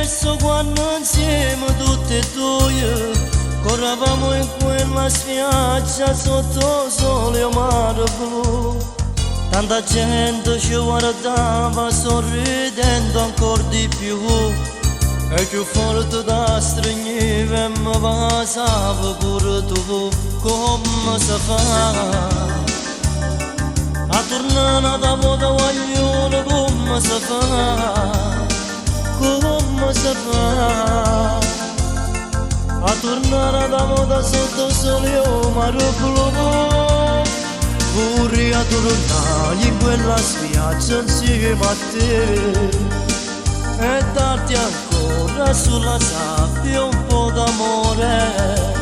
perso quando insieme tutte e due corravamo in quella spiaggia sotto sole mare blu. Tanta gente ci guardava sorridendo ancora di più, e più forte da stringeva e mi passava pure tu. Come si fa a tornare da moda guaglione? Come si fa? Come si fa a tornare da moda sotto sole mare blu? Pure a tornare in quella spiaggia insieme a te e darti ancora sulla sabbia un po' d'amore.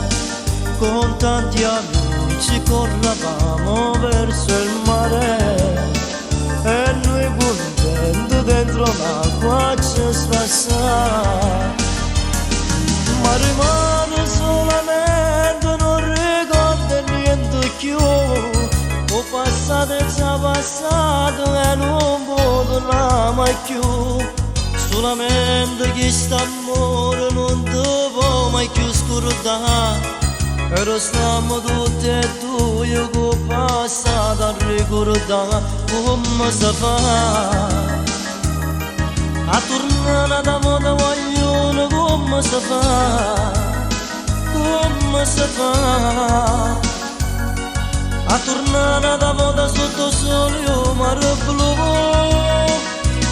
Con tanti amici corravamo verso il mare e noi contenti dentro l'acqua ci spassava. Ma rimane solamente, non ricordo niente più. Ho passato e già passato e non potrà mai più. Solamente che st'amore non devo mai più scordare. E restiamo tutti e due che ho passato a ricordare. Come si fa a tornare da moda guaglione? Come si fa? Come si fa a tornare da moda sotto sole mare blu?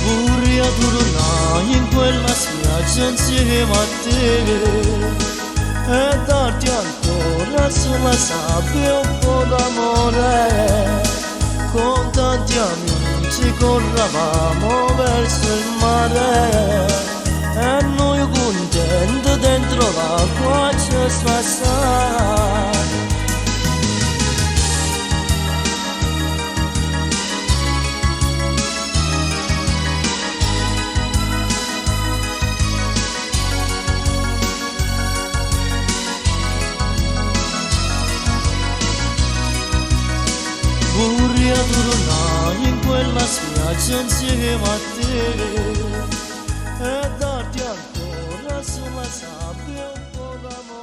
Pure a tornare in quella spiaggia insieme a te e darti ancora sulla sabbia un po' d'amore. Con tanti amici corravamo verso il mare e noi contenti dentro l'acqua ci spassava. Pure a tornare in quella spiaggia insieme a te e darti ancora sulla sabbia un po' d'amore.